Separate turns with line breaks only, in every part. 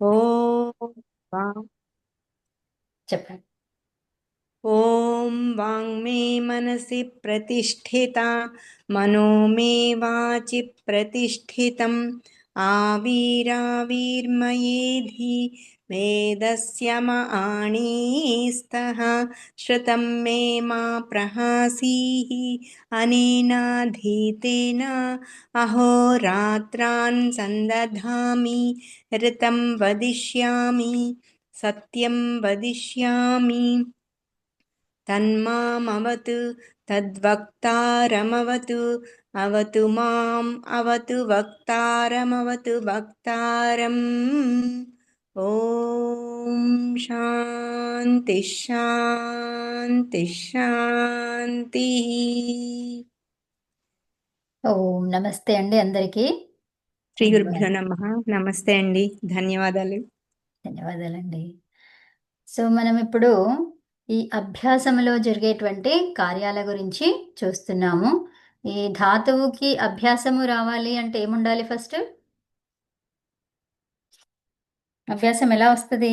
ఓం వాంగ్
చెప్పండి.
ఓం వాంగ్మే మనసి ప్రతిష్ఠిత మనో మే వాచి ప్రతిష్ఠితం ఆవిరావిర్మయేధి వేదస్య మాణీస్తః श्रुतं मे मा प्रहासीः अनेनाधीतेन अहोरात्रान् सन्दधामि ऋतं वदिष्यामि सत्यं वदिष्यामि तन्मामवतु तद्वक्तारमवतु अवतु माम् अवतु वक्तारमवतु वक्तारम् ॐ शान्ति शान्ति शान्तिः
ఓం నమస్తే అండి అందరికీ.
శ్రీ గురుభ్యో
ధన్యవాదాలు.
నమః. నమస్తే అండి, ధన్యవాదాలు.
ధన్యవాదాలండి. సో మనం ఇప్పుడు ఈ అభ్యాసంలో జరిగేటువంటి కార్యాల గురించి చూస్తున్నాము. ఈ ధాతువుకి అభ్యాసము రావాలి అంటే ఏముండాలి? ఫస్ట్ అభ్యాసం ఎలా వస్తుంది?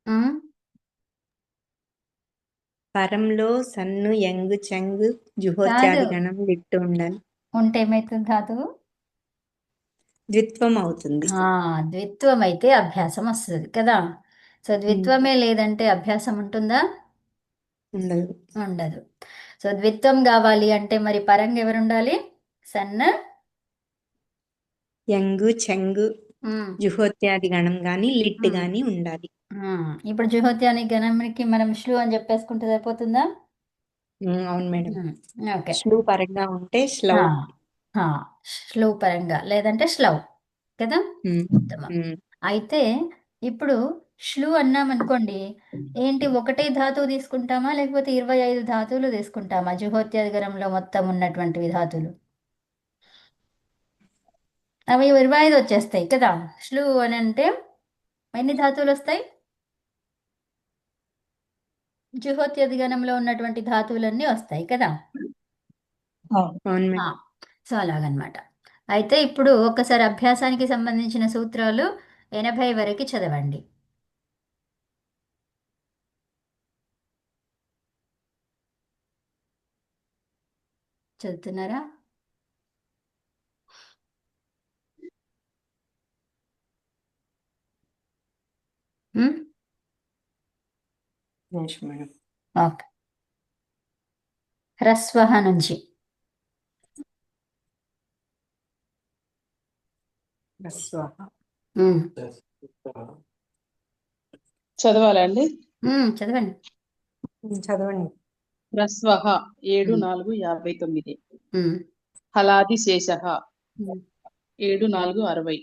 ఉమ్,
పరంలో సన్ను యంగు చెంగు
కాదు,
జుహోత్యాది గణం లిట్టు ఉండాలి.
ఉంటే ఏమవుతుంది ధాతువు?
ద్విత్వం అవుతుంది.
ద్విత్వం అయితే అభ్యాసం వస్తుంది కదా. సో ద్విత్వమే లేదంటే అభ్యాసం ఉంటుందా?
ఉండదు.
ఉండదు. సో ద్విత్వం కావాలి అంటే మరి పరంగా ఎవరు ఉండాలి? సన్న.
యంగు చెంగు
ఉమ్,
జుహోత్యాది గణం గాని లిట్
ఉమ్,
గాని ఉండాలి.
ఇప్పుడు జుహోత్యాని గణంకి మనం శ్లు అని చెప్పేసుకుంటే సరిపోతుందా?
అవును మేడం.
ఉమ్, ఓకే.
శ్లు పరంగా ఉంటే
ఆ,
శ్లౌ.
ఆ, శ్లు పరంగా లేదంటే శ్లవ్ కదా.
ఉమ్,
ఉత్తమం.
ఉమ్.
అయితే ఇప్పుడు శ్లు అన్నామనుకోండి, ఏంటి ఒకటే ధాతువు తీసుకుంటామా లేకపోతే 25 ధాతువులు తీసుకుంటామా? జుహోత్యాది గణంలో మొత్తం ఉన్నటువంటి ధాతువులు అవి 25 వచ్చేస్తాయి కదా. శ్లు అని అంటే ఎన్ని ధాతువులు వస్తాయి? జుహోత్యది గణంలో ఉన్నటువంటి ధాతువులన్నీ వస్తాయి కదా.
అవును
ఆ,
మేడం.
సో అలాగనమాట. అయితే ఇప్పుడు ఒక్కసారి అభ్యాసానికి సంబంధించిన సూత్రాలు 80 వరకు చదవండి. చదువుతున్నారా? ఉమ్,
yes, మేడం.
ఓకే. హ్రస్వహ నుంచి.
రస్వః.
ఉమ్,
చదవాలండి.
చదవండి.
చదవండి.
హ్రస్వః 7
ఉమ్,
4 59.
ఉమ్,
హలాది శేషః
ఉమ్,
7 4 60.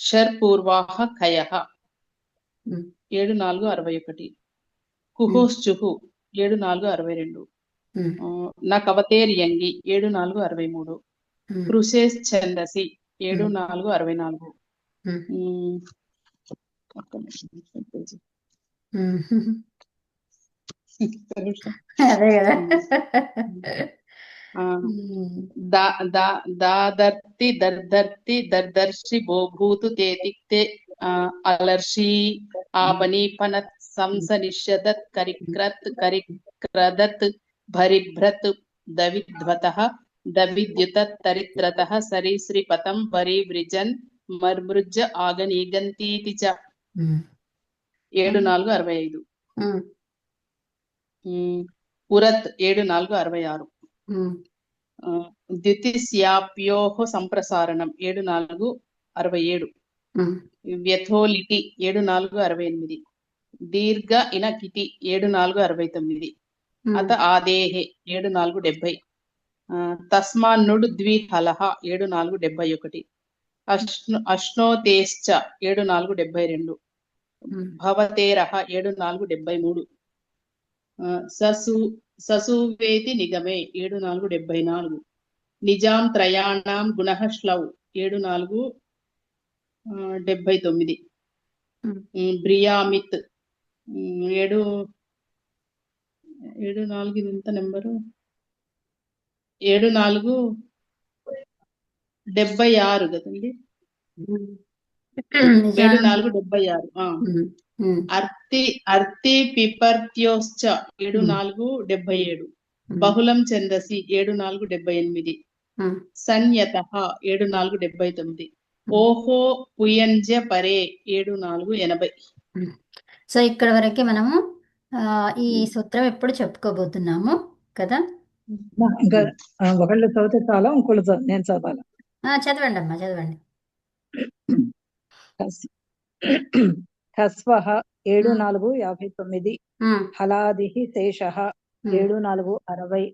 షర్పూర్వాః ఖయః
ఉమ్,
7 4 61.
ఉమ్,
కుహోశ్చుః 7 4 62.
ఉమ్,
నకవతేర్యంగి 7 4 63.
ఉమ్,
కృషేశ్చందసి 7
ఉమ్,
4 64.
ఉమ్,
ఉమ్, ఒక్క
ఉమ్.
నిమిషం.
అదే కదా.
ఆ,
ఉమ్,
దా దా దాదర్తి దర్దర్తి దర్దర్షి బోభూతు తేతిక్తే అలర్షి
ఉమ్,
ఆపనీపనత్ సంసనిష్యదత్ కరిక్రత్ కరిక్రదత్ భరిభ్రత్ దవిధ్వతః దవిద్యుతత్ తరిత్రతః సరీసృపతం పరివృజన్ మర్మృజ్య ఆగనీగంతీతి చ.
ఉమ్,
7 4 65.
ఉమ్,
ఉరత్ 7 4 66.
ఉమ్,
ద్యుతిస్యాప్యోః సంప్రసారణం 7 4 67.
ఉమ్,
వ్యథోలిటి 7 4 68. దీర్ఘ ఇనకితి 7 4 69. అత ఆదేహే 7 4 70. తస్మాన్నుడు ద్విహలః 7 4 71. అశ్నోతేశ్చ 7 4 72.
ఉమ్,
భవతేరః 7 4 73. ససు ససువేతి నిగమే 7 4 74. నిజాం త్రయాణం గుణః శ్లౌ 7 4 79.
ఉమ్.
బ్రియామిత్ 7 7 4 ఇది ఎంత నెంబరు? 7 4 76 కదండి. 74 76. అర్తి పిపర్త్యోశ్చ 74 77. బహుళం ఛందసి 74 78. సన్యతః 74 79. ఓహో పుయంజ పరే 74 80.
సో ఇక్కడ వరకు మనము ఈ సూత్రం ఎప్పుడు చెప్పుకోబోతున్నాము కదా.
ఇంకా ఒకళ్ళు చదివితే చాలా, ఇంకోళ్ళు నేను చదవాలి.
చదవండి అమ్మా, చదవండి.
హ్రస్వః 74 59. హలాది శేషః 74 60.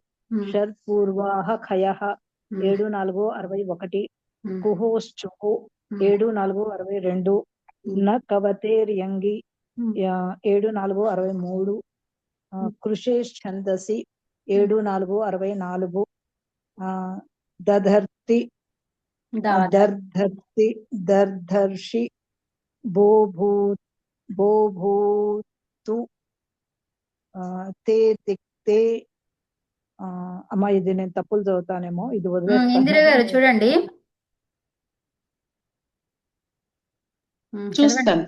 షర్పూర్వాః ఖయః 74 61. కుహోశ్చుః 74 62. న కవతేర్యంగి 74 63. కృషేశ్ఛందసి 74 64. దధర్తి దర్ధర్షి బోభూతు తే తిక్తే. అమ్మా ఇది నేను తప్పులు చదువుతానేమో, ఇది
ఇందిరా గారు చూడండి.
చూస్తాను.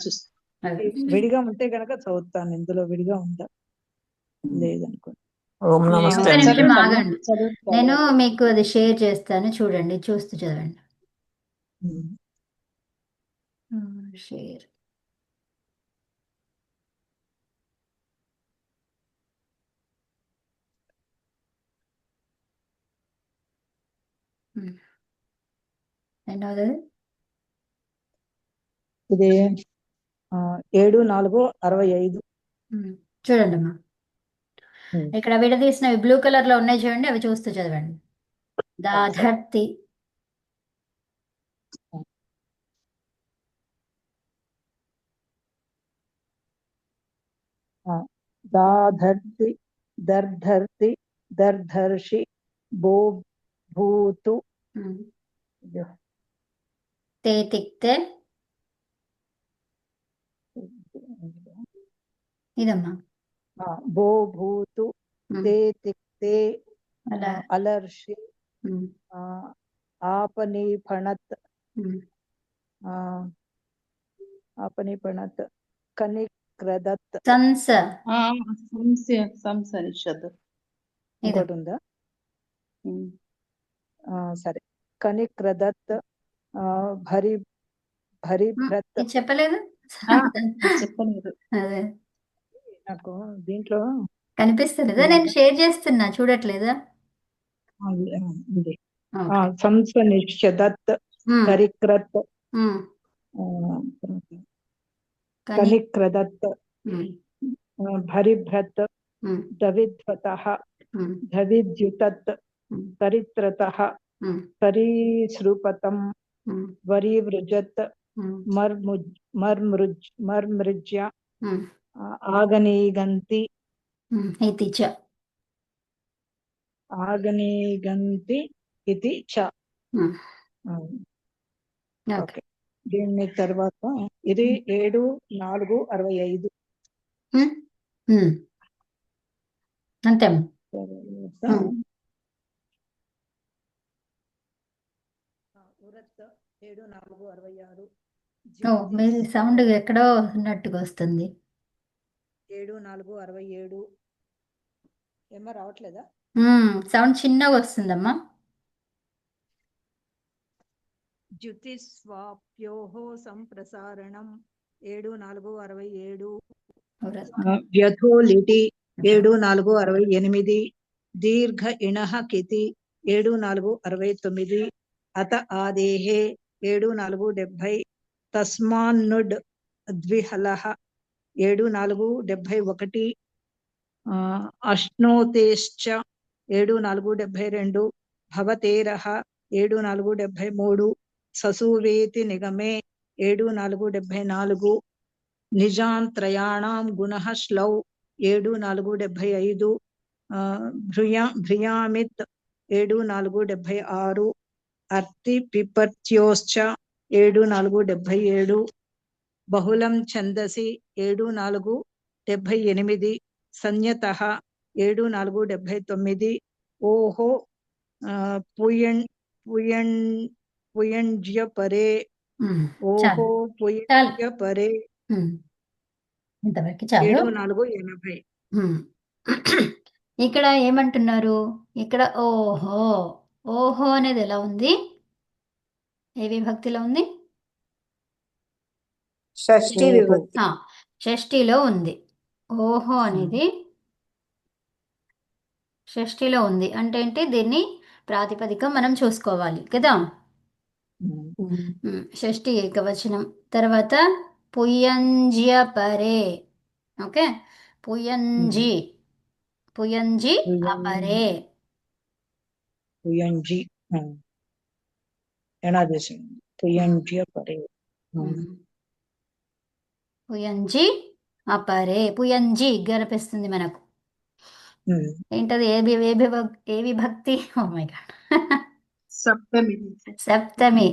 విడిగా ఉంటే గనక చదువుతాను, ఇందులో విడిగా ఉందా లేదనుకోండి.
ఓం నమస్తే.
ఆగండి, నేను మీకు అది షేర్ చేస్తాను, చూడండి, చూస్తూ చదవండి. షేర్. రెండవది
ఇది 74 65.
చూడండి అమ్మా, ఇక్కడ విడదీసినవి బ్లూ కలర్ లో ఉన్నాయి చూడండి, అవి చూస్తూ చదవండి. దాధర్తి
దాధర్తి దర్ధర్తి దర్ధర్షి బోభూతు
తే తిక్తే. ఇదమ్మా
బోభూతు తే తిక్తే అలర్షి ఆపనిపణత్ కనిక్రదత్. ఇంకోటి ఉందా? సరే. కనిక్రదత్ భరిభ్రత్.
చెప్పలేదు,
చెప్పలేదు.
నాకు దీంట్లో
కనిపిస్తలేదా? నేను షేర్ చేస్తున్నా, చూడట్లేదా?
సంసనిషదత్ కరిక్రత్ కనిక్రదత్ భరిభ్రత్ దవిధ్వతః దవిద్యుతత్ పరిత్రతః పరిసృపతం వరీవృజత్ మర్మృజ్య ఆగనీగంతి ఆగనీగంతి ఇది చ. ఓకే, దీని తర్వాత ఇది 7 4 65.
అంతే.
ఉరత్ 7 4 66.
మీరు సౌండ్ ఎక్కడో ఉన్నట్టుగా వస్తుంది.
7 4 67. ఏమో రావట్లేదా?
సౌండ్ చిన్నగా వస్తుందమ్మా.
జ్యుతిస్వాప్యోః సంప్రసారణం 7 4 67. వ్యథోలిటి 7 4 68. దీర్ఘ ఇణః కితి 7 4 69. అత ఆదేహే 7 4 70. తస్మాన్నుడ్ ద్విహలః 7 4 71. అశ్నోతేశ్చ 7 4 72. భవతేరః 7 4 73. ససువేతి నిగమే 7 4 74. నిజాంత్రయాణం గుణః శ్లౌ 7 4 75. భ్రియామిత్ 7 4 76. అర్తి పిపర్త్యోశ్చ 7 4 77. బహుళం ఛందసి 7 4 78. సన్యతః 7 4 79. ఓహో పుయంజ్య పరే
ఉమ్,
ఓహో
చాలు చాలు
పుయంజ్య పరే
ఉమ్, ఇంతవరకు చాలు
7 4 80
ఉమ్. ఇక్కడ ఏమంటున్నారు ఇక్కడ ఓహో ఓహో అనేది ఎలా ఉంది ఏ విభక్తిలో ఉంది
షష్ఠి
ఓహో
విభక్తి
ఆ, షష్ఠిలో ఉంది ఓహో అనేది షష్ఠిలో ఉంది అంటే ఏంటి దీన్ని ప్రాతిపదిక మనం చూసుకోవాలి కదా షష్ఠి ఏకవచనం తర్వాత పుయంజ్య పరే ఓకే పుయంజి పుయంజి అపరే
పుయంజి ఎనాదేశం పుయంజ్య పరే
పుయంజి అపరే పుయంజి కనిపిస్తుంది మనకు ఏంటది ఏ విభక్తి ఓ మై గాడ్
సప్తమి
సప్తమి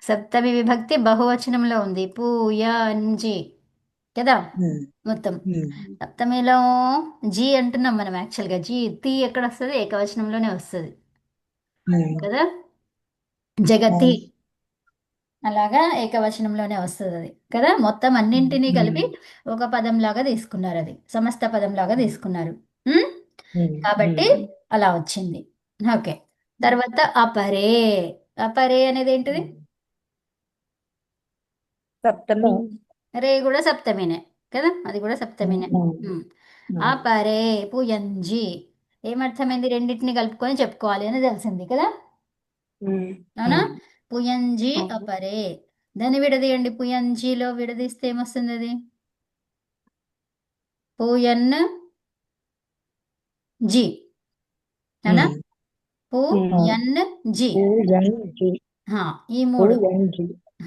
సప్తమి విభక్తి బహువచనంలో ఉంది పూయంజి కదా మొత్తం సప్తమిలో జీ అంటున్నాం మనం యాక్చువల్గా జీ తి ఎక్కడ వస్తుంది ఏకవచనంలోనే వస్తుంది కదా జగతి అలాగా ఏకవచనంలోనే వస్తుంది అది కదా మొత్తం అన్నింటినీ కలిపి ఒక పదంలాగా తీసుకున్నారు అది సమస్త పదంలాగా తీసుకున్నారు ఉమ్? కాబట్టి అలా వచ్చింది ఓకే తర్వాత అపరే అపరే అనేది ఏంటిది
సప్తమి
రే కూడా సప్తమినే కదా అది కూడా సప్తమినే అపరే పుయంజి ఏమర్థమైంది రెండింటిని కలుపుకొని చెప్పుకోవాలి అని తెలిసింది కదా అవునా పుయంజి అపరే దాన్ని విడదీయండి పుయంజిలో విడదీస్తే ఏమొస్తుంది అది పుయన్ జి అవునా పుయన్ జి హా, ఈ మూడు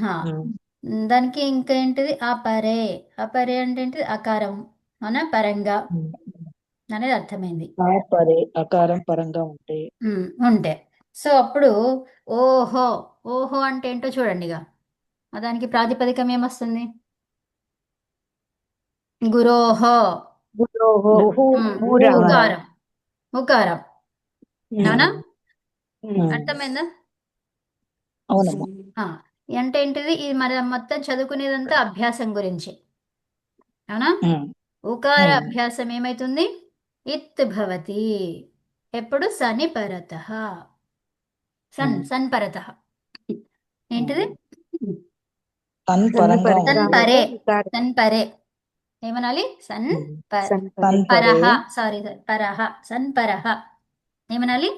హా. దానికి ఇంకా ఏంటిది అపరే అపరే అంటే ఏంటిది అకారం అవునా పరంగా అనేది అర్థమైంది
పరే అకారం పరంగా ఉంటే
ఉంటే సో అప్పుడు ఓహో ఓహో అంటే ఏంటో చూడండి ఇక దానికి ప్రాతిపదికం ఏమొస్తుంది గురోహో ఉకారం ఉకారం అవునా అర్థమైందా
అవునమ్మా
ఆ, అంటే ఏంటిది ఇది మన మొత్తం చదువుకునేదంతా అభ్యాసం గురించి అవునా ఉకార అభ్యాసం ఏమైతుంది ఇత్ భవతి ఎప్పుడు సని పరత సన్ పరత ఏంటిది
తన్ పరంగా
సన్
ఉంటే
పరే సన్ పరే ఏమనాలి సన్
తన్ పరే
పరహ సారీ పరహ సన్ పరహ ఏమనాలి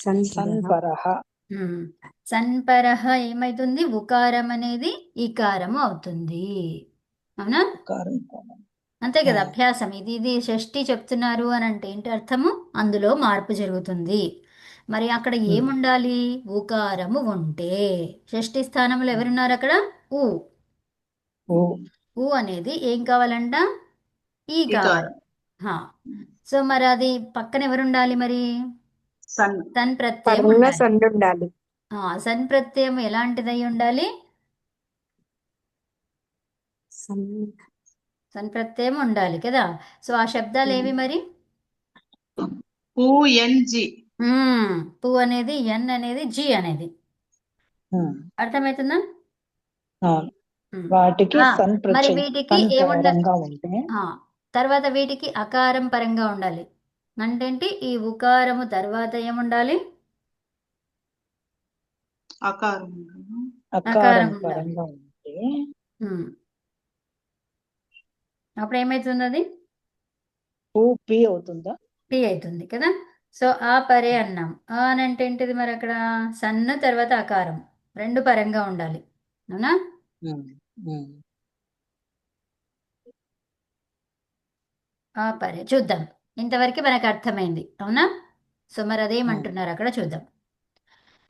సన్ పరహ
సన్పరహ ఏమైతుంది ఉకారం అనేది ఈకారము అవుతుంది అవునా
అకారం
అంతే కదా అభ్యాసం ఇది షష్ఠి చెప్తున్నారు అని అంటే ఏంటి అర్థము అందులో మార్పు జరుగుతుంది మరి అక్కడ ఏముండాలి ఉకారము ఉంటే షష్ఠి స్థానంలో ఎవరున్నారు అక్కడ ఊ ఊ అనేది ఏం కావాలంట ఈ కావాలి హా. సో మరి అది పక్కన ఎవరుండాలి మరి
సన్
సన్ ప్రత్యయం
పరంగా
ఉండాలి
సండు ఉండాలి
సన్ ప్రత్యయం ఎలాంటిదై ఉండాలి సన్ ప్రత్యయం ఉండాలి కదా సో ఆ శబ్దాలు ఏవి మరి
పుఎన్జి
పు అనేది ఎన్ అనేది జి అనేది అర్థమవుతుందా
వాటికి సన్
మరి
ప్రత్యయం
వీటికి
సన్
ఏముండాలి
పరంగా ఉంటే
తర్వాత వీటికి అకారం పరంగా ఉండాలి అంటే ఈ ఉకారము తర్వాత ఏముండాలి
అకారం
అకారం
ఉండాలి
పరంగా ఉంటే
అప్పుడు ఏమైతుంది అది
పి అవుతుందా
పి అవుతుంది కదా సో ఆ పరే అన్నాం ఆ అని అంటే ఏంటిది మరి అక్కడ సన్న తర్వాత అకారం రెండు పరంగా ఉండాలి అవునా ఆ పరే చూద్దాం ఇంతవరకు మనకు అర్థమైంది అవునా సో మరి అదేమంటున్నారు అక్కడ చూద్దాం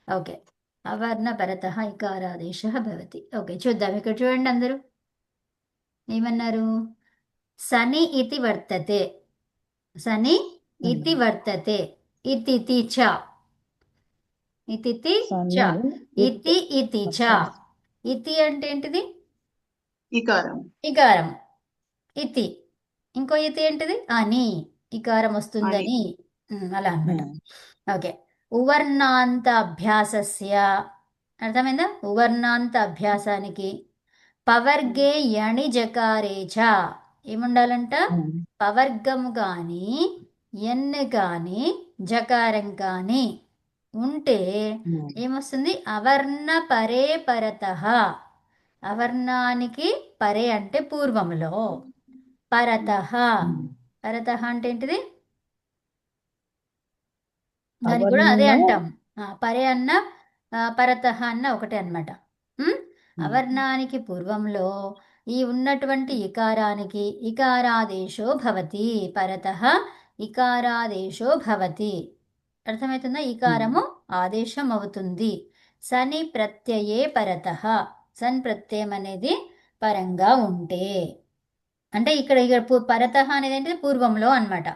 ఓకే అవర్ణ పరత ఇకారాదేశ భవతి ఓకే చూద్దాం ఇక్కడ చూడండి అందరూ ఏమన్నారు సని ఇతి వర్తతే సని ఇతి వర్తతే ఇతి చ ఇతి చ ఇతి ఇతి చ ఇతి అంటే ఏంటిది
ఇకారం
ఇకారం ఇతి ఇంకో ఇతి ఏంటిది అని ఇకారం వస్తుందని అలా అన్నమాట ఓకే ఉవర్ణాంత అభ్యాసస్య అర్థమైందా? ఉవర్ణాంత అభ్యాసానికి పవర్గే యణి జకారే చ ఏముండాలంట? పవర్గము కానీ ఎన్ కానీ జకారం కానీ ఉంటే ఏమొస్తుంది? అవర్ణ పరే పరతః. అవర్ణానికి పరే అంటే పూర్వములో, పరతః. పరతః అంటే ఏంటిది? దాన్ని కూడా అదే
అవర్ణ
అంటాం. పరే అన్న పరతః అన్న ఒకటే అన్నమాట. అవర్ణానికి పూర్వంలో ఈ ఉన్నటువంటి ఇకారానికి ఇకారాదేశో భవతి. పరతః ఇకారాదేశో భవతి. అర్థమవుతుందా? ఇకారము ఆదేశం అవుతుంది. సని ప్రత్యయే పరతః. సన్ ప్రత్యయం అనేది పరంగా ఉంటే, అంటే ఇక్కడ పరతః అనేది ఏంటి? పూర్వంలో అన్నమాట.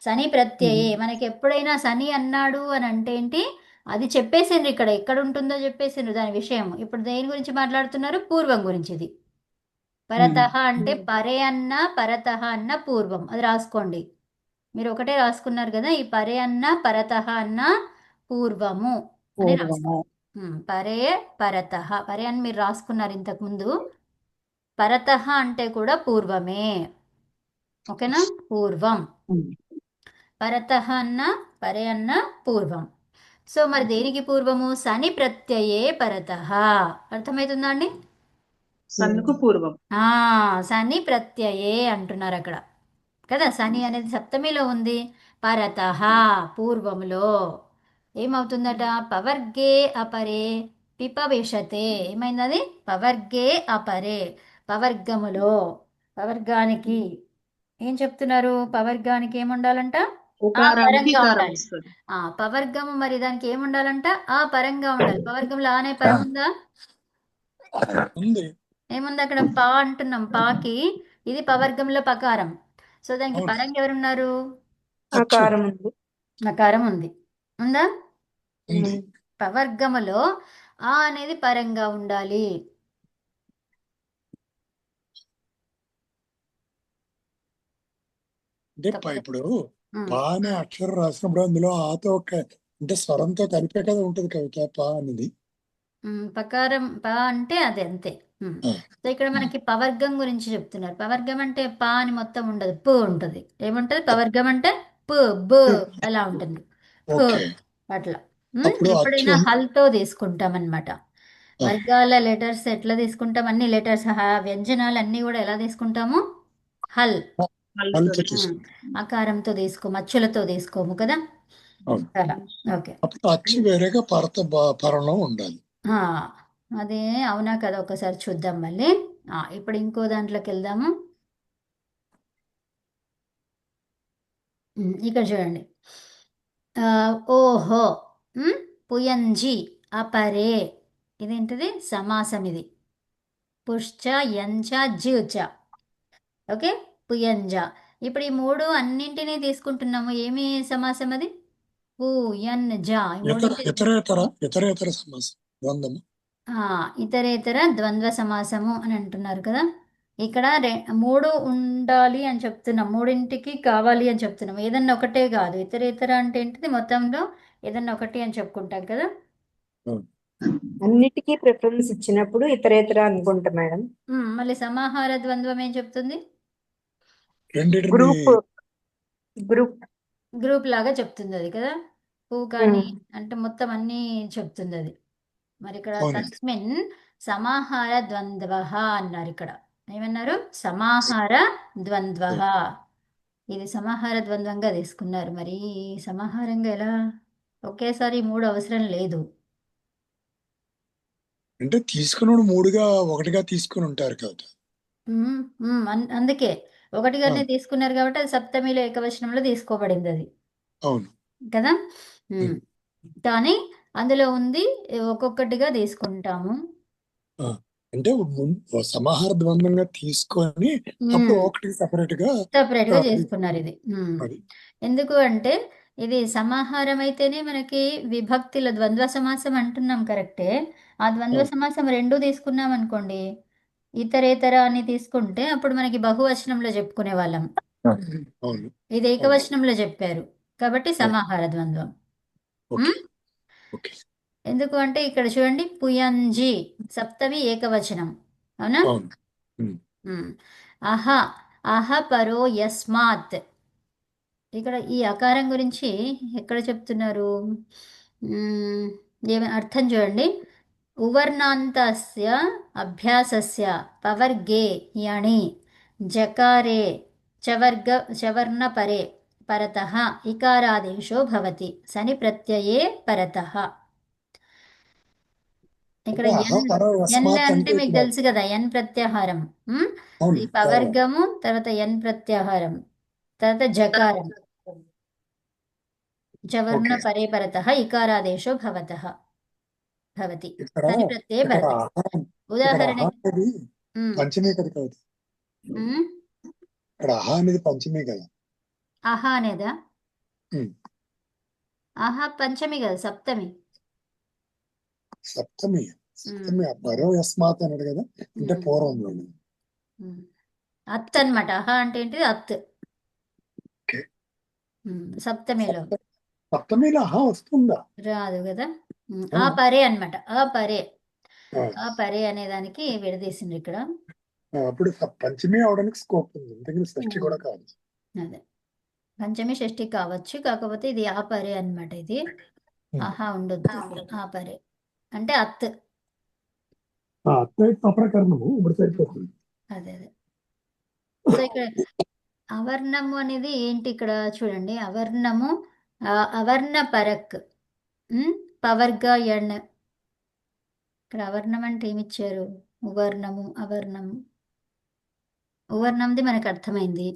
శని ప్రత్యయే, మనకి ఎప్పుడైనా శని అన్నాడు అని అంటే ఏంటి? అది చెప్పేసిండ్రు, ఇక్కడ ఎక్కడ ఉంటుందో చెప్పేసిండ్రు దాని విషయం. ఇప్పుడు దేని గురించి మాట్లాడుతున్నారు? పూర్వం గురించి. ఇది పరతః అంటే పరే అన్న పరతః అన్న పూర్వం. అది రాసుకోండి. మీరు ఒకటే రాసుకున్నారు కదా, ఈ పరే అన్న పరతః అన్న పూర్వము అని రాసుకోండి. పరే పరతః, పరే అని మీరు రాసుకున్నారు ఇంతకు ముందు. పరతః అంటే కూడా పూర్వమే. ఓకేనా? పూర్వం. పరతః అన్న పరే అన్న పూర్వం. సో మరి దేనికి పూర్వము? శని ప్రత్యయే పరతః. అర్థమవుతుందా అండి?
సన్నుకు పూర్వం.
శని ప్రత్యయే అంటున్నారు అక్కడ కదా. శని అనేది సప్తమిలో ఉంది, పరతః పూర్వములో. ఏమవుతుందట? పవర్గే అపరే పిపవిశతే. ఏమైంది అది? పవర్గే అపరే, పవర్గములో. పవర్గానికి ఏం చెప్తున్నారు? పవర్గానికి ఏముండాలంట? ఆ
ఉకారానికి
పరంగా
ఇకారం
ఉండాలి.
వస్తుంది.
పవర్గము మరి దానికి ఏముండాలంట? ఆ పరంగా ఉండాలి. పవర్గంలో అనే పరం ఉందా?
ఉంది.
ఏముంది అక్కడ? పా అంటున్నాం. పాకి ఇది పవర్గంలో పకారం. సో దానికి
అవును.
పరంగా ఎవరున్నారు?
ఆకారం ఉంది.
నకారం ఉంది. ఉందా?
ఉంది.
పవర్గములో ఆ అనేది పరంగా ఉండాలి.
అంటే ఇప్పుడు పా అనే అక్షరం రాసినప్పుడు అందులో ఆతో అంటే స్వరంతో కలిపే కదా ఉంటది కవిత పా అనేది.
పకారం పా అంటే అదే అంతే. సో ఇక్కడ మనకి పవర్గం గురించి చెప్తున్నారు. పవర్గం అంటే పా అని మొత్తం ఉండదు, పు ఉంటుంది. ఏముంటది? పవర్గం అంటే పు బు అలా ఉంటుంది. పు
ఓకే.
అట్లా.
అప్పుడు
ఎప్పుడైనా
అచ్చు
హల్తో తీసుకుంటాం అన్నమాట. వర్గాల లెటర్స్ ఎట్లా తీసుకుంటాం? అన్ని లెటర్స్ వ్యంజనాలు అన్ని కూడా ఎలా తీసుకుంటాము? హల్.
హల్తో తీసుకుంటాం.
ఆకారంతో తీసుకోము, అచ్చులతో తీసుకోము కదా.
అవును.
అలా. ఓకే.
అప్పుడు అచ్చు వేరేగా పరంలో ఉండాలి.
అదే అవునా కదా, ఒకసారి చూద్దాం మళ్ళీ. ఇప్పుడు ఇంకో దాంట్లోకి వెళ్దాము. ఇక్కడ చూడండి. ఓహో, పుయంజి అపరే. ఇదేంటిది? సమాసం ఇది. పుష్చ యంచ జ్యూచ. ఓకే, పుయంజ. ఇప్పుడు ఈ మూడు అన్నింటినీ తీసుకుంటున్నాము. ఏమి సమాసం అది? పుయన్జ.
ఇతరేతర సమాసం, ద్వంద్వము.
ఇతరేతర ద్వంద్వ సమాసము అని అంటున్నారు కదా. ఇక్కడ మూడు ఉండాలి అని చెప్తున్నాం, మూడింటికి కావాలి అని చెప్తున్నాం. ఏదన్నా ఒకటే కాదు. ఇతరేతర అంటే ఏంటిది? మొత్తంలో ఏదన్నా ఒకటి అని చెప్పుకుంటాం కదా.
అన్నిటికీ ప్రిఫరెన్స్ ఇచ్చినప్పుడు ఇతరేతర అనుకుంటా మేడం.
మళ్ళీ సమాహార ద్వంద్వం ఏం చెప్తుంది?
గ్రూప్
గ్రూప్ లాగా చెప్తుంది అది కదా. పూ కానీ అంటే మొత్తం అన్ని చెప్తుంది అది. మరి ఇక్కడ తస్మిన్ సమాహార ద్వంద్వ అన్నారు. ఇక్కడ ఏమన్నారు? సమాహార ద్వంద్వ. ఇది సమాహార ద్వంద్వంగా తీసుకున్నారు. మరి సమాహారంగా ఎలా? ఒకేసారి మూడు అవసరం లేదు.
అంటే తీసుకున్నాడు మూడుగా ఒకటిగా తీసుకుని ఉంటారు కదా.
అందుకే ఒకటిగానే తీసుకున్నారు కాబట్టి అది సప్తమిలో ఏకవచనంలో తీసుకోబడింది అది.
అవును
కదా. కానీ అందులో ఉంది ఒక్కొక్కటిగా తీసుకుంటాము.
అంటే సమాహార ద్వంద్వంగా తీసుకొని అప్పుడు ఒకటి సపరేట్ గా
చేసుకున్నారు ఇది. ఎందుకు అంటే ఇది సమాహారం అయితేనే మనకి విభక్తిలో ద్వంద్వ సమాసం అంటున్నాం, కరెక్టే. ఆ ద్వంద్వ సమాసం రెండు తీసుకున్నాం అనుకోండి, ఇతరేతర అని తీసుకుంటే అప్పుడు మనకి బహువచనంలో చెప్పుకునే వాళ్ళం. ఇది ఏకవచనంలో చెప్పారు కాబట్టి సమాహార ద్వంద్వం. ఎందుకు అంటే ఇక్కడ చూడండి పుయంజి సప్తమి ఏకవచనం అవునా?
అవును. ఉమ్.
ఉమ్. అహ అహ పరో యస్మాత్. ఇక్కడ ఈ అకారం గురించి ఎక్కడ చెప్తున్నారు? ఏమి అర్థం చూడండి. ఉవర్ణాంతస్య అభ్యాసస్య పవర్గే యణి జకారే చవర్ణపరే పరతః ఇకారాదేశో భవతి శని ప్రత్యయే పరతః. ఇక్కడ
అంటే అహ పర
ఎన్
యస్మాత్
అంటే
అంటే
మీకు
ఇక్కడ
తెలుసు కదా, ఎన్ ప్రత్యాహారం.
అవును
ఈ పవర్గము తర్వాత ఎన్ ప్రత్యాహారం తర్వాత జకారం చవర్ణ
ఓకే.
పరే పరతః ఇకారాదేశో భవతి
ఇక్కడ
శని ప్రత్యయే
ఇక్కడ
పరతః.
అహ ఇక్కడ
ఉదాహరణ
అహ అనేది పంచమే కదా కవిత. ఇక్కడ అహ అనేది పంచమే కదా.
అహ అనేదా?
ఉమ్.
అహ పంచమి కదా, సప్తమి.
సప్తమి పరో యస్మాత్ అన్నాడు కదా, అంటే
ఉమ్.
పూర్వంలో.
అత్ అన్నమాట. అహ అంటే ఏంటిది? అత్.
ఓకే.
సప్తమిలో
సప్తమిలో అహ వస్తుందా?
రాదు కదా. ఆ పరే అన్నమాట. ఆ పరే
ఆ,
ఆ పరే అనే దానికి విడదీసిండ్రు ఇక్కడ.
అప్పుడు పంచమి అవడానికి స్కోప్ ఉంది, ఎందుకంటే షష్ఠి కూడా కాదు.
అదే పంచమి షష్ఠి కావచ్చు, కాకపోతే ఇది ఆ పరే అన్నమాట. ఇది ఆహా ఉండొద్దు. ఆ పరే అంటే అత్.
అప్రకరణము ఇప్పుడు సరిపోతుంది.
అదే అదే. సో ఇక్కడ అవర్ణము అనేది ఏంటి? ఇక్కడ చూడండి, అవర్ణము అవర్ణ పరక్ పవర్గ ఎణ్. ఇక్కడ అవర్ణం అంటే ఏమిచ్చారు? ఉవర్ణము అవర్ణము. ఉవర్ణంది మనకు అర్థమైంది.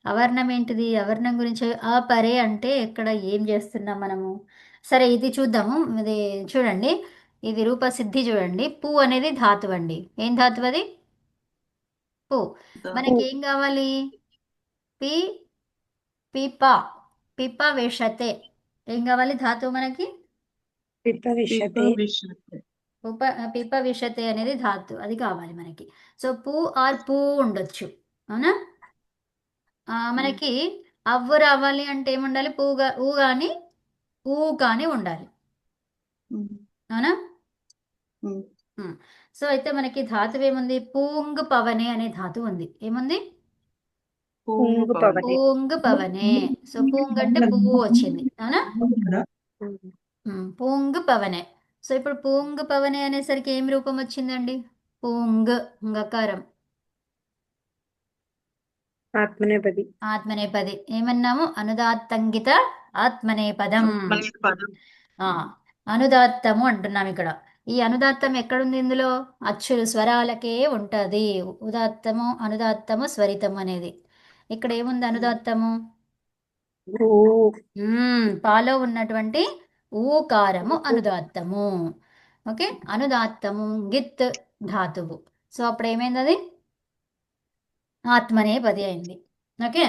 అవర్ణం ఏంటిది? అవర్ణం గురించి ఆ పరే అంటే ఇక్కడ ఏం చేస్తున్నాం మనము? సరే ఇది చూద్దాము. ఇది చూడండి, ఇది రూపసిద్ధి చూడండి. పు అనేది ధాతువు అండి. ఏం ధాతువు అది? పు. మనకి ఏం కావాలి? పి పిప పిప వేషతే. ఏం కావాలి ధాతువు మనకి?
పిపవిశతే
పిప విషతే అనేది ధాతు, అది కావాలి మనకి. సో పు ఆర్ పు ఉండొచ్చు, అవునా? మనకి అవ్వు రావాలి అంటే ఏముండాలి? ఊ కానీ ఊ కానీ ఉండాలి, అవునా? సో అయితే మనకి ధాతువు ఏముంది? పూంగ్ పవనే అనే ధాతువు ఉంది. ఏముంది?
పూంగు పవనే.
పూంగ్ పవనే. సో పూంగ్ అంటే పువ్వు వచ్చింది, అవునా? పూంగ్ పవనే. సో ఇప్పుడు పూంగ్ పవనే అనేసరికి ఏం రూపం వచ్చిందండి? పూంగ్ గకారం
ఆత్మనేపది.
ఆత్మనేపది. ఏమన్నాము? అనుదాత్తంగిత ఆత్మనేపదం. అనుదాత్తము అంటున్నాం ఇక్కడ. ఈ అనుదాత్తం ఎక్కడుంది? ఇందులో అచ్చులు స్వరాలకే ఉంటది. ఉదాత్తము అనుదాత్తము స్వరితము అనేది. ఇక్కడ ఏముంది? అనుదాత్తము పాలో ఉన్నటువంటి ఊకారము అనుదాత్తము. ఓకే, అనుదాత్తము గిత్ ధాతువు. సో అప్పుడు ఏమైంది? అది ఆత్మనేపది అయింది. ఓకే,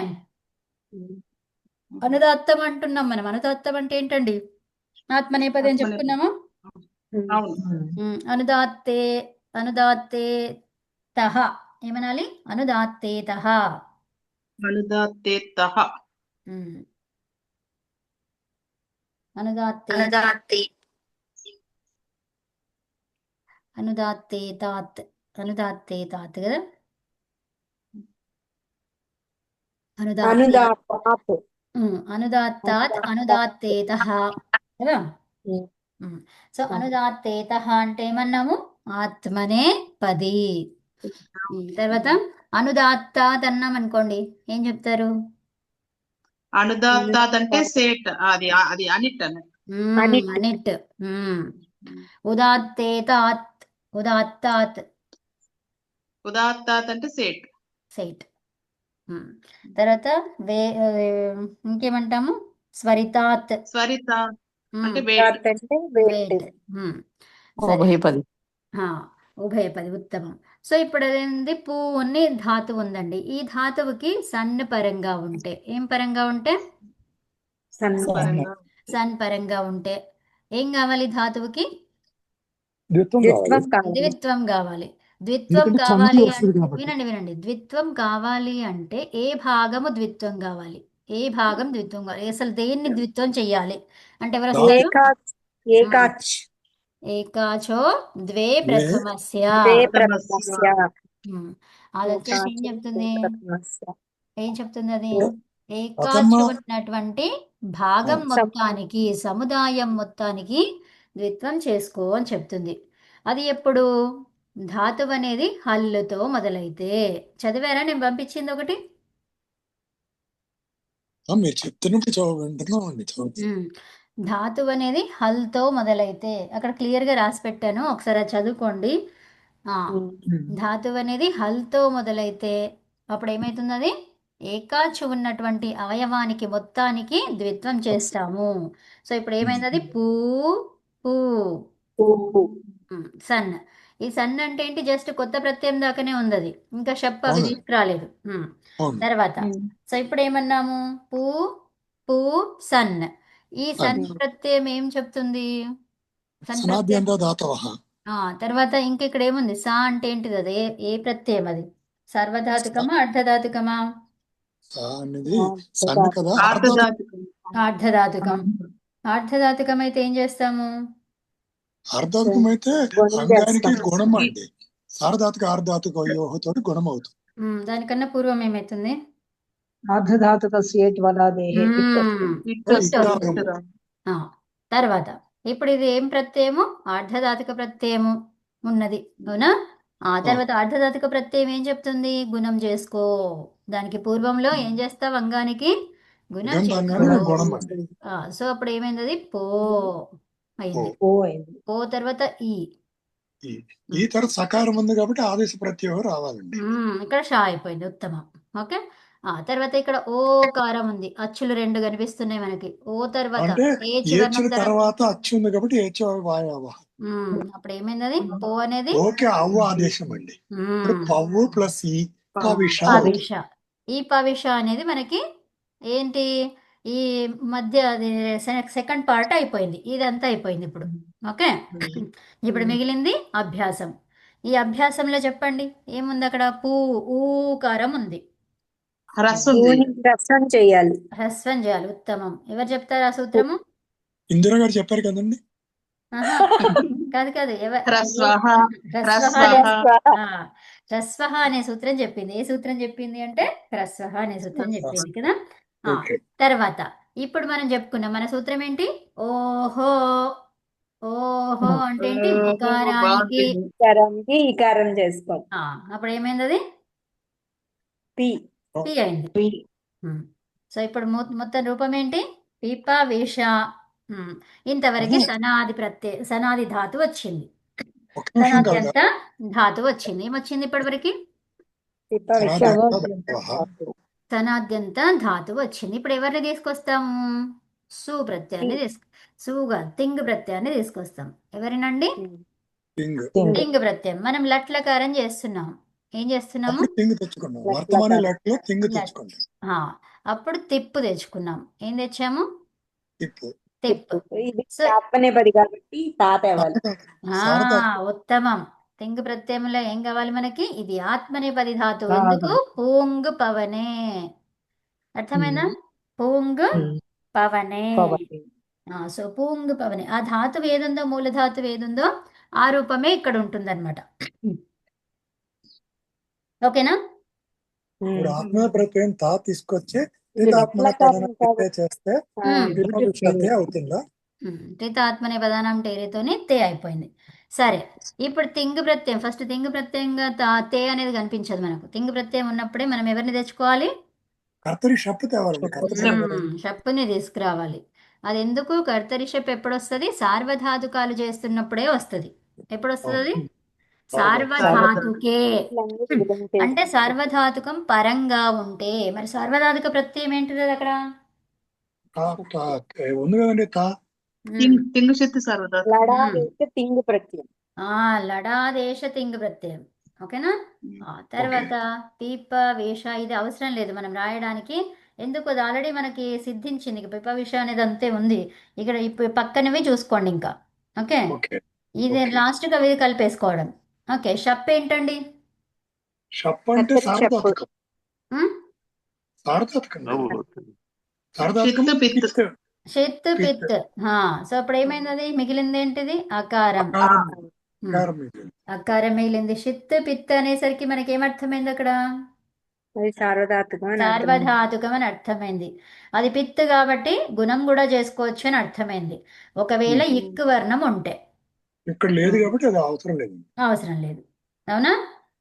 అనుదాత్తం అంటున్నాం మనం. అనుదాత్తం అంటే ఏంటండి? ఆత్మనేపది అని చెప్పుకున్నాము. అనుదాత్తే అనుదాత్తే తహ ఏమనాలి? అనుదాత్తే తహ.
అనుదాత్తేత్తః.
అనుదాత్తే తాత్. అనుదాత్తే తాత్ కదా.
అనుదాత్తాత్.
అనుదాత్తాత్ అనుదాత్తేతః కదా. సో అనుదాత్తేతః అంటే ఏమన్నాము? ఆత్మనే పది. తర్వాత అనుదాత్తాత్ అన్నాం అనుకోండి, ఏం చెప్తారు?
అనుదాత్తాత్ అంటే సేట్, అది అది అనిట్ అన్నట్టు.
అనిట్. ఉదాత్తేతాత్ ఉదాత్తాత్
ఉదాత్తాత్ అంటే సేట్.
తర్వాత ఇంకేమంటాము? స్వరితాత్.
స్వరిత అంటే
దాత్ అంటే వేట్.
సరే,
ఉభయపది.
ఉభయపది, ఉత్తమం. సో ఇప్పుడు అదేంది? పూని ధాతువు ఉందండి. ఈ ధాతువుకి సన్ పరంగా ఉంటే, ఏం పరంగా ఉంటే? సన్ పరంగా ఉంటే ఏం కావాలి? ధాతువుకి ద్విత్వం కావాలి. ద్విత్వం కావాలి వినండి. ద్విత్వం కావాలి అంటే ఏ భాగము ద్విత్వం కావాలి? ఏ భాగం ద్విత్వం కావాలి? అసలు దేన్ని ద్విత్వం చెయ్యాలి అంటే ఎవరు వస్తారు?
ఏకాచ్.
ఏకాచో ద్వే
ద్వే
ప్రథమస్య.
ద్వే
ప్రథమస్య.
ప్రథమస్య
అది వచ్చేసి ఏం
ఏకాచో
చెప్తుంది?
ప్రథమస్య
ఏం చెప్తుంది అది?
ప్రథమ
ఏకాచు ఉన్నటువంటి భాగం
ఆ,
మొత్తానికి, సముదాయం మొత్తానికి ద్విత్వం చేసుకో అని చెప్తుంది. అది ఎప్పుడు? ధాతువు అనేది హల్లుతో మొదలైతే. చదివారా నేను పంపించింది ఒకటి?
మీరు చెప్తున్నప్పుడు వింటున్నామండి చదువుతుంది.
ధాతువు అనేది హల్తో మొదలైతే, అక్కడ క్లియర్గా రాసి పెట్టాను, ఒకసారి అది చదువుకోండి. ధాతువు అనేది హల్తో మొదలైతే అప్పుడు ఏమవుతుంది? అది ఏకాచు ఉన్నటువంటి అవయవానికి మొత్తానికి ద్విత్వం చేస్తాము. సో ఇప్పుడు ఏమైంది? అది పూ పూ
ఊ
సన్. ఈ సన్ అంటే ఏంటి? జస్ట్ కొత్త ప్రత్యయం దాకానే ఉంది అది, ఇంకా షప్ అవి
అవును
తీసుకురాలేదు.
అవును
తర్వాత సో ఇప్పుడు ఏమన్నాము? పూ పూ సన్. ఈ సన్
సన్
ప్రత్యయం ఏం చెప్తుంది? సన్ ప్రత్యయం.
సనాద్యంతో ధాతవః
తర్వాత ఇంక ఇక్కడ ఏముంది? సా అంటే ఏంటిది? అది ఏ ప్రత్యయం అది? సార్వధాతుకమా అర్ధధాతుకమా?
సా అనేది సన్ కదా
ఆర్ధధాతుకం.
అర్ధధాతుకం. అర్ధధాతుకం అయితే ఏం చేస్తాము?
అర్ధాతుకం అయితే
గుణం
అంగానికి
చేస్తాం.
గుణం అండి. సారధాతుక ఆర్ధాతుక యోహతోటి గుణం అవుతుంది.
దానికన్నా పూర్వం ఏమవుతుంది?
ఆర్ధధాతుకస్యేటి వలాదేహే
ఇట్ వస్తుంది. తర్వాత ఇప్పుడు ఇది ఏం ప్రత్యయము? అర్ధధాతుక ప్రత్యయము ఉన్నది, అవునా? తర్వాత అర్ధధాతుక ప్రత్యయం ఏం చెప్తుంది? గుణం చేసుకో. దానికి పూర్వంలో ఏం చేస్తావు? అంగానికి గుణం
గంధాంగానికి
చేసుకో.
గుణం అండి.
సో అప్పుడు ఏమైంది? అది పో అయింది.
ఓ అయింది.
పో తర్వాత ఈ.
ఈ తర్వాత సకారం ఉంది కాబట్టి ఆదేశ ప్రత్యయం రావాలండి.
ఇక్కడ షా అయిపోయింది. ఉత్తమం. ఓకే. తర్వాత ఇక్కడ ఓకారం ఉంది, అచ్చులు రెండు కనిపిస్తున్నాయి మనకి. ఓ తర్వాత
అంటే
ఏచు
ఏచిన తర్వాత అచ్చు ఉంది కాబట్టి ఏచ వాయవ.
అప్పుడు ఏమైంది? అది పో అనేది
ఓకే అవ్వ ఆదేశం అండి. ఇప్పుడు పవ్వు ప్లస్ ఈ పవిష
పవిష. ఈ పవిష అనేది మనకి ఏంటి? ఈ మధ్య సెకండ్ పార్ట్ అయిపోయింది, ఇదంతా అయిపోయింది ఇప్పుడు. ఓకే. ఇప్పుడు మిగిలింది అభ్యాసం. ఈ అభ్యాసంలో చెప్పండి ఏముంది అక్కడ? పూ ఊకారం ఉంది,
హ్రస్వం
ఊని రసం చేయాలి.
హ్రస్వం చేయాలి. ఉత్తమం. ఎవరు చెప్తారు ఆ సూత్రము?
ఇందిరా గారు చెప్పారు కదండి.
ఆహా, కాదు కాదు.
హ్రస్వః
హ్రస్వః అనే సూత్రం చెప్పింది. ఏ సూత్రం చెప్పింది అంటే హ్రస్వః అనే సూత్రం చెప్పింది కదా.
ఓకే.
తర్వాత ఇప్పుడు మనం చెప్పుకున్నాం మన సూత్రం ఏంటి? ఓహో. ఓహో అంటే ఏంటి? ఉకారానికి
ఈకారానికి ఈకారం చేసుకోవాలి.
అప్పుడు ఏమైంది? అది
పి
పి అయింది. సో ఇప్పుడు మొత్తం రూపం ఏంటి? పిప వేష. ఇంతవరకు సనాది ధాతు వచ్చింది. సనాద్యంత ధాతు వచ్చింది. ఏమొచ్చింది ఇప్పటివరకు?
పిప
సనాద్యంత ధాతు వచ్చింది. ఇప్పుడు ఎవరిని తీసుకొస్తాము? సు ప్రత్యయాన్ని సుగా తింగ్ ప్రత్యయాన్ని తీసుకొస్తాం. ఎవరినండి? తింగ్ ప్రత్యయం. మనం లట్లకారం చేస్తున్నాం. ఏం చేస్తున్నాము? అప్పుడు తిప్పు తెచ్చుకున్నాం. ఏం తెచ్చాము? తిప్పు.
ఇది ఆత్మనేపది కాబట్టి తాత ఇవ్వాలి.
ఉత్తమం. తింగ్ ప్రత్యయంలో ఏం కావాలి మనకి? ఇది ఆత్మనేపది ధాతువు. ఎందుకు? పూంగ్ పవనే. అర్థమైనా? పూంగ్ పవనే. సో పూంగ్ పవనే. ఆ ధాతువు ఏదుందో, మూల ధాతువు ఏదుందో ఆ రూపమే ఇక్కడ ఉంటుంది అనమాట. ఓకేనా?
ఇప్పుడు ఆత్మ ప్రత్యయం తా తీసుకొచ్చి చేస్తే అవుతుందా?
త్రితాత్మనే ప్రధానం టేరేతోనే తే అయిపోయింది. సరే, ఇప్పుడు తింగ్ ప్రత్యయం. ఫస్ట్ తింగ్ ప్రత్యయంగా తే అనేది కనిపించదు మనకు. తింగ్ ప్రత్యయం ఉన్నప్పుడే మనం ఎవరిని తెచ్చుకోవాలి? షప్పుని తీసుకురావాలి. అది ఎందుకు? కర్తరి షప్ ఎప్పుడు వస్తుంది? సార్వధాతుకాలు చేస్తున్నప్పుడే వస్తుంది. ఎప్పుడు వస్తుంది అది? సార్వధాతుకే. అంటే సార్వధాతుకం పరంగా ఉంటే. మరి సార్వధాతుక ప్రత్యయం ఏంటిది అక్కడ?
ఉంది కదండి.
తింగు శక్తి సార్వధాతుకం.
లడాదేశ తింగు ప్రత్యయం.
లడాదేశ తింగ్ ప్రత్యయం. ఓకేనా? తర్వాత పీప వేష ఇది అవసరం లేదు మనం రాయడానికి. ఎందుకు? అది ఆల్రెడీ మనకి సిద్ధించింది. పిప విష అనేది అంతే ఉంది. ఇక్కడ ఇప్పుడు పక్కనవి చూసుకోండి ఇంకా. ఓకే. ఇది లాస్ట్గా అవి కలిపేసుకోవడం. ఓకే. షప్ ఏంటండి?
షప్ అంటే సారధాతుకం.
షిత్
పిత్
పిత్. సో అప్పుడు ఏమైంది, అది మిగిలింది ఏంటిది, అకారం.
అకారం
ఉమ్.
అకారం మిగిలింది.
అకారం మిగిలింది. షిత్ పిత్ అనేసరికి మనకి ఏమర్థమైంది అక్కడ,
అది సార్వధాతుకం అని అర్థమైంది.
సార్వధాతుకం అని అర్థమైంది. అది పిత్ కాబట్టి గుణం కూడా చేసుకోవచ్చు అని అర్థమైంది. ఒకవేళ ఇక్ వర్ణం ఉంటే
ఇక్కడ లేదు కాబట్టి అది అవసరం లేదు.
అవసరం లేదు, అవునా?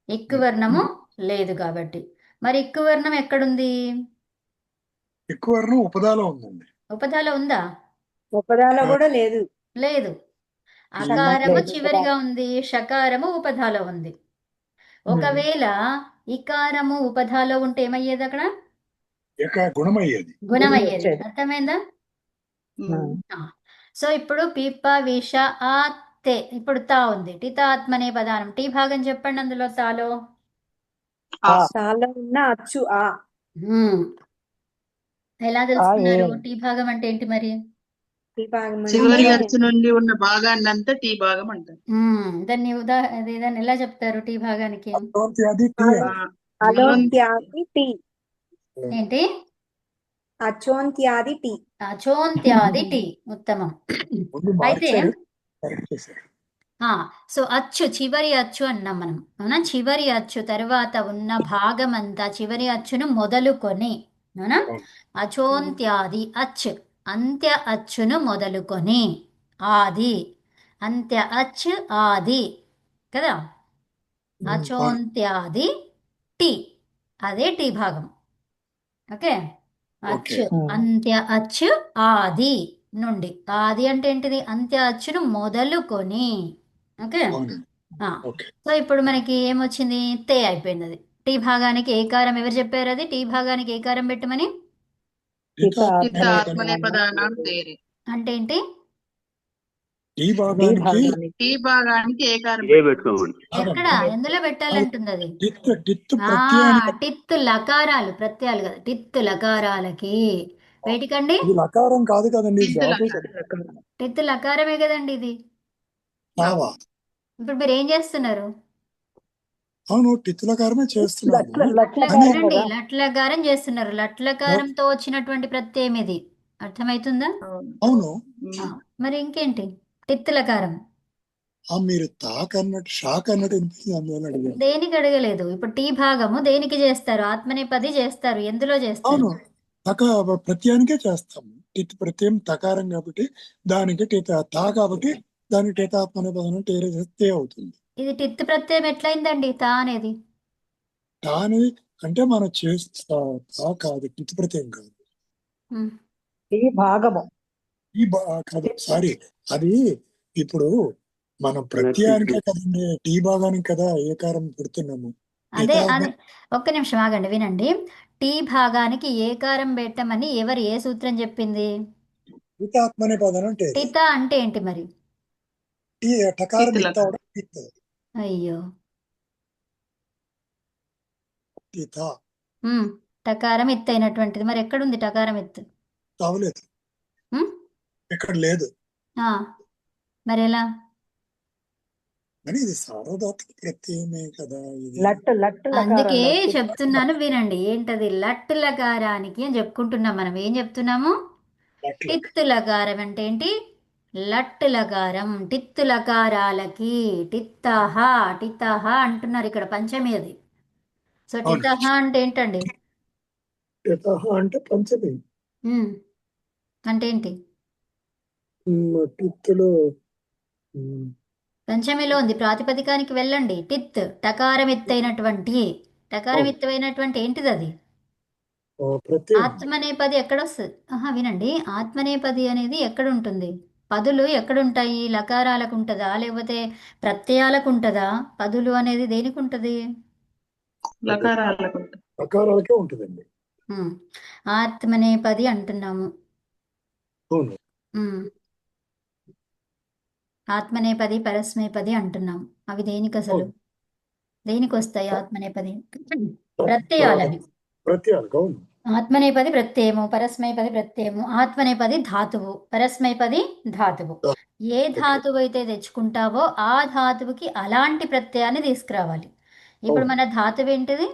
ఇక్ వర్ణము లేదు కాబట్టి. మరి ఇక్ వర్ణం ఎక్కడుంది?
ఎక్కువ వర్ణం ఉపదాలో ఉందండి.
ఉపధాలో ఉందా?
ఉపదాలో కూడా లేదు.
లేదు.
షకారం
అకారము
లేదు,
చివరిగా ఉంది, షకారము ఉపధాలో ఉంది. ఒకవేళ ఇకారము ఉపధాలో ఉంటే ఏమయ్యేది అక్కడ?
గుణం అయ్యేది.
గుణం అయ్యేది.
వచ్చేది.
అర్థమైందా?
ఉమ్.
సో ఇప్పుడు పిప విష ఆ తే, ఇప్పుడు తా ఉంది. టితాత్మనే పదానం. టీ భాగం చెప్పండి అందులో తాలో.
ఆ.
తాలో ఉన్న అచ్చు ఆ.
హ్మ్. ఎలా
ఆ ఏ
తెలుసుకున్నారు టీ భాగం అంటే ఏంటి మరి?
ఈ భాగం
చివరి
అంటే
అచ్చు నుండి ఉన్న భాగాన్ని అంతా టీ భాగం అంటారు.
దాన్ని ఎలా చెప్తారు టీ భాగానికి?
అది టీ
ఆ,
అండి.
అలోంత్యాది టీ.
ఏంటి?
అచోంత్యాది టీ.
అచోంత్యాది టీ. ఉత్తమం.
ముందు
అయితే
మార్చారు, కరెక్ట్ చేశారు.
సో అచ్చు, చివరి అచ్చు అన్నాం మనం, అవునా? చివరి అచ్చు తర్వాత ఉన్న భాగం అంతా, చివరి అచ్చును మొదలుకొని, అవునా?
అవును.
అచోంత్యాది అచ్, అంత్య అచ్చును మొదలుకొని, ఆది, అంత్య అచ్ ఆది కదా.
అవును.
అచోంత్యాది టీ, అదే టీ భాగం. ఓకే. అచ్,
ఓకే.
అంత్య అచ్ ఆది నుండి. ఆది అంటే ఏంటిది? అంత్య అచ్చును మొదలుకొని. ఓకే.
అవునండి.
ఆ,
ఓకే.
సో ఇప్పుడు మనకి ఏమొచ్చింది? తే అయిపోయింది. అది టీ భాగానికి ఏకారం ఎవరు చెప్పారు? అది టీ భాగానికి ఏకారం పెట్టమని.
చిత్త
హితాత్మనే
ఆత్మనేపదానాం తేరే.
అంటే ఏంటి?
ఈ
డి
భాగానికి
భాగానికి
టీ భాగానికి ఏకారం
ఇదే
పెట్టుకోండి.
పెట్టుకోమండి.
ఎక్కడ, ఎందులో పెట్టాలంటుంది అది?
టిత్ ప్రత్యయానికి
టిత్తు లకారాలు, ప్రత్యయాలు కదా, టిత్తు లకారాలకి. వేటికండి?
ఇది లకారం కాదు కదండి, ఇది
టిత్
ధాతు
లకారం.
టిత్తు లకారమే కదండి ఇది.
తావా.
ఇప్పుడు మీరు ఏం చేస్తున్నారు?
అవును, టిత్ లకారమే చేస్తున్నాము.
లట్లకారం
వినండి,
కదా.
లట్లకారం చేస్తున్నారు. లట్లకారంతో వచ్చినటువంటి ప్రత్యయం ఇది. అర్థమవుతుందా?
అవును.
అవును.
ఆ, మరి ఇంకేంటి? టిత్తు లకారం.
మీరు తాక్ అన్నట్టు షాక్ అన్నట్టు వినిపించింది, అందువల్ల అడిగాను.
దేనికి అడగలేదు. ఇప్పుడు టీ భాగము దేనికి చేస్తారు? ఆత్మనేపది చేస్తారు. ఎందులో చేస్తారు?
అవును, ప్రత్యయానికే చేస్తాము. టిత్ ప్రత్యయం తకారం కాబట్టి దానికి తా కాబట్టి దానికి టీతాత్మ అనే పదం టేరే చేస్తే అవుతుంది.
ఇది టిత్తు ప్రత్యయం ఎట్లయిందండి తా అనేది?
తా అనేది అంటే మనం చేస్తా, తా కాదు, టిత్ ప్రత్యయం కాదు.
ఉమ్.
డి భాగము.
కాదు, సారీ, అది ఇప్పుడు మనం ప్రత్యయానికే కదండి, టీ భాగానికి కదా ఏకారం పెడుతున్నాము.
అదే అదే, ఒక్క నిమిషం ఆగండి, వినండి. టీ భాగానికి ఏకారం పెట్టమని ఎవరు, ఏ సూత్రం చెప్పింది?
టీతాత్మ అనే పదం అంటే
టిత అంటే ఏంటి మరి?
టకారం
టిత్
ఇత్త
లకారం.
అవడం టిత్.
అయ్యో.
టీత
ఉమ్. టకారం ఎత్తు అయినటువంటిది. మరి ఎక్కడుంది టకారం ఎత్తు?
అవలేదు,
ఉమ్?
ఇక్కడ లేదు.
ఆ, మరి ఎలా?
అని ఇది సార్వధాతుక ప్రత్యయమే కదా ఇది.
లట్ లకారం.
అందుకే చెప్తున్నాను, వినండి. ఏంటది? లట్ లకారానికి అని చెప్పుకుంటున్నాం మనం. ఏం చెప్తున్నాము?
అట్లా
టిత్తు లకారం అంటే ఏంటి? లట్ లకారం. టిత్తు లకారాలకి టిత్తహ, టితహ అంటున్నారు ఇక్కడ, పంచమి అది. సో
అవును.
టితహ అంటే ఏంటండి?
టితః అంటే పంచమి.
ఉమ్. అంటే ఏంటి?
టిత్తులో
పంచమిలో ఉంది. ప్రాతిపదికానికి వెళ్ళండి. టిత్, టకారం ఎత్తైనటువంటి. టకారం
అవును.
ఎత్తైనటువంటి ఏంటిది అది?
ప్రత్యయం.
ఆత్మనేపది ఎక్కడొస్తుంది? వినండి, ఆత్మనేపది అనేది ఎక్కడ ఉంటుంది? పదులు ఎక్కడుంటాయి? లకారాలకు ఉంటుందా, లేకపోతే ప్రత్యయాలకు ఉంటుందా? పదులు అనేది దేనికి ఉంటుంది?
లకారాలకు.
ప్రకారాలకే ఉంటుందండి.
ఉమ్. ఆత్మనేపది అంటున్నాము.
అవును.
ఉమ్. ఆత్మనేపది, పరస్మైపది అంటున్నాము. అవి దేనికి అసలు?
అవును.
దేనికి వస్తాయి ఆత్మనేపది? ప్రత్యయాలవి.
ప్రత్యయాలకు. అవును.
ఆత్మనేపది ప్రత్యయము, పరస్మైపది ప్రత్యయము. ఆత్మనేపది ధాతువు, పరస్మైపది ధాతువు. ఏ ధాతువు అయితే తెచ్చుకుంటావో ఆ ధాతువుకి అలాంటి ప్రత్యయాన్ని తీసుకురావాలి. ఇప్పుడు
అవును.
మన ధాతువు ఏంటిది?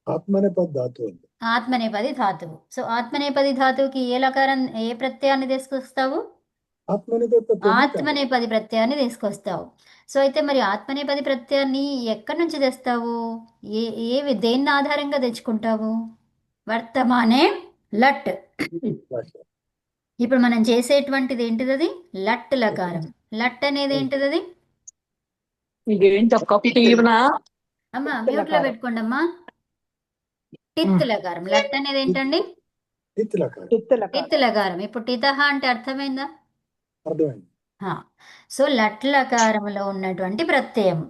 ఆత్మనే పద్ ధాతు అండి.
ఆత్మనేపది ధాతువు. సో ఆత్మనేపది ధాతువుకి ఏ ప్రత్యయాన్ని తీసుకొస్తావు?
ఆత్మనేపది ప్రత్యయాన్ని
ఆత్మనేపది ప్రత్యయాన్ని తీసుకొస్తావు. సో అయితే మరి ఆత్మనేపది ప్రత్యయాన్ని ఎక్కడి నుంచి తెస్తావు? దేన్ని ఆధారంగా తెచ్చుకుంటావు? వర్తమానే లట్. ఇప్పుడు మనం చేసేటువంటిది ఏంటిది? అది లట్ లకారం. లట్ అనేది ఏంటిది? అది
ఇదేంటి ఒక్క తీవ్రా
అమ్మా
టిత్
మ్యూట్ లో
లకారం.
పెట్టుకోండి అమ్మా. టిత్ లకారం. లట్ అనేది ఏంటండి?
టిత్ లకారం.
టిత్ లకారం.
టిత్ లకారం. ఇప్పుడు టితహ అంటే అర్థమైందా?
అర్థమైంది.
సో లట్ లకారంలో ఉన్నటువంటి ప్రత్యయం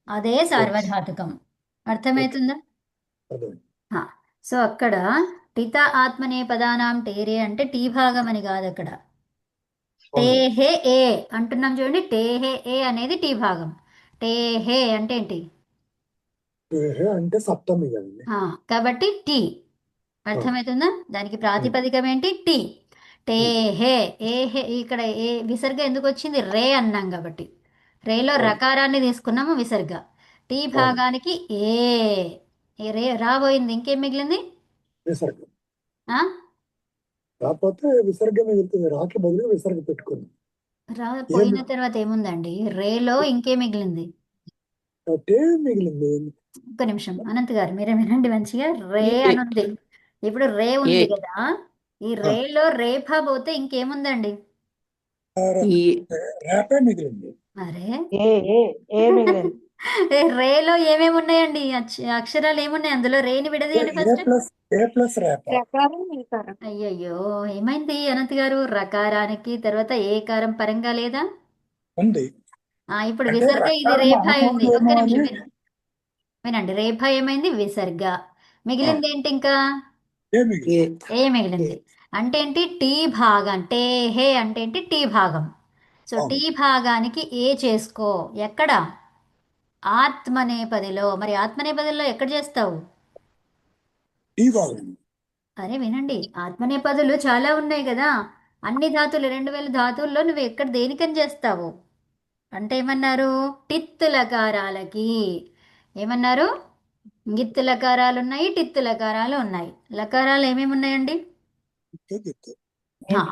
అదే సార్వధాతుకం. అర్థమవుతుందా?
అర్థమైంది.
సో అక్కడ టిత ఆత్మనేపదానాం టేరే అంటే టీ భాగం అని కాదు అక్కడ. టేహే ఏ అంటున్నాం చూడండి. టేహే ఏ అనేది టీ భాగం. టేహే అంటే ఏంటి?
ఏహే అంటే సప్తమి కదండి.
కాబట్టి టీ. అర్థమవుతుందా? దానికి ప్రాతిపదికం ఏంటి? టీ. టేహే ఏహే. ఇక్కడ ఏ విసర్గ ఎందుకు వచ్చింది? రే అన్నాం కాబట్టి. రేలో రకారాన్ని తీసుకున్నాము విసర్గ. టీ భాగానికి ఏ రే రాబోయింది. ఇంకేం మిగిలింది?
విసర్గం.
ఆ?
కాకపోతే విసర్గం మిగులుతుంది. రాకి బదులు విసర్గ పెట్టుకుంది.
పోయిన తర్వాత ఏముందండి? రేలో ఇంకేం మిగిలింది?
అంటే మిగిలింది.
ఒక్క నిమిషం అనంత్ గారు మీరే వినండి మంచిగా. రే అని ఉంది. ఇప్పుడు రే ఉంది కదా, ఈ రేలో రేఫా పోతే ఇంకేముందండి?
రేపే మిగిలింది.
అరే
ఏ మిగిలింది.
రేలో ఏమేమి ఉన్నాయండి? అక్షరాలు ఏమున్నాయి అందులో? రేని విడదీయండి ఫస్ట్.
ఏ ప్లస్ రేప.
ప్రకారం ఈకారం.
అయ్యయ్యో ఏమైంది అనంత్ గారు? రకారానికి తర్వాత ఏకారం పరంగా లేదా?
ఉంది.
ఇప్పుడు
అంటే
విసర్గ ఇది
రకారం
రేఫా ఉంది. ఒక్క
అనుకోదేమో
నిమిషం
అని.
వినండి. రేఫా ఏమైంది? విసర్గ. మిగిలింది ఏంటి ఇంకా?
ఏ మిగిలింది.
ఏ మిగిలింది. అంటే ఏంటి? టీ భాగం. టేహే అంటే ఏంటి? టీ భాగం. సో టీ భాగానికి ఏ చేసుకో. ఎక్కడ? ఆత్మనేపదిలో. మరి ఆత్మనేపదిలో ఎక్కడ చేస్తావు?
ఈ భాగం.
అరే వినండి, ఆత్మనేపదులు చాలా ఉన్నాయి కదా. అన్ని ధాతులు 2000 ధాతువుల్లో నువ్వు ఎక్కడ దేనికని చేస్తావు అంటే ఏమన్నారు? టిత్తు లకారాలకి. ఏమన్నారు? గిత్తు లకారాలు ఉన్నాయి, టిత్తు లకారాలు ఉన్నాయి. లకారాలు ఏమేమి ఉన్నాయండి?
గిత్తు.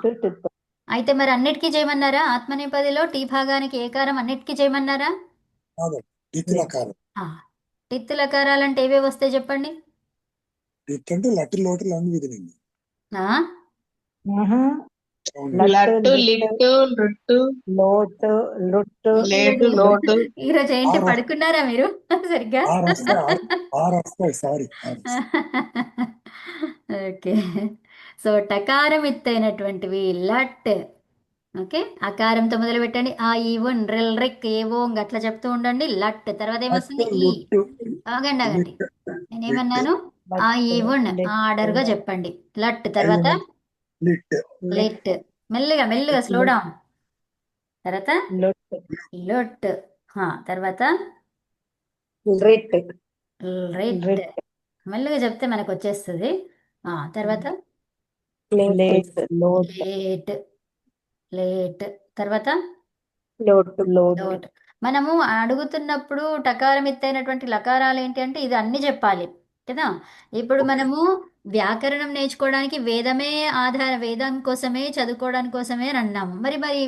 టిత్.
అయితే మరి అన్నిటికీ చేయమన్నారా? ఆత్మనేపదిలో టీ భాగానికి ఏకారం అన్నిటికీ చేయమన్నారా?
టిత్ లకారం.
టిత్తు లకారాలు అంటే ఏవే వస్తాయి చెప్పండి?
టిత్ అంటే లట్టు లోటు లంగ్ విధినింది.
ఆ?
లట్టు లిట్టు రుట్టు
లోటు లుట్టు
లేటు లోటు.
ఈరోజు ఏంటి పడుకున్నారా మీరు సరిగ్గా?
ఆరు వస్తాయి. సారీ.
ఓకే. సో టకారం ఎత్తైనటువంటివి లట్. ఓకే. అకారంతో మొదలు పెట్టండి. ఆ ఈ ఉన్ రెల్ రెక్ ఏవో అట్లా చెప్తూ ఉండండి. లట్ తర్వాత ఏమొస్తుంది? ఈ. ఆగండి. నేనేమన్నాను? ఆ ఈ ఉన్ ఆర్డర్ గా చెప్పండి. లట్ తర్వాత
లిట్.
లిట్. మెల్లిగా స్లో డౌన్. తర్వాత లొట్. తర్వాత
రిట్.
రిట్. మెల్లిగా చెప్తే మనకు వచ్చేస్తుంది. తర్వాత
లేట్. లోట్.
లేట్. లేట్. తర్వాత
లోట్.
లోట్. మనము అడుగుతున్నప్పుడు టకారం ఎత్తైనటువంటి లకారాలు ఏంటి అంటే ఇది అన్ని చెప్పాలి కదా. ఇప్పుడు మనము వ్యాకరణం నేర్చుకోవడానికి వేదం కోసమే చదువుకోవడానికి కోసమే అని అన్నాము. మరి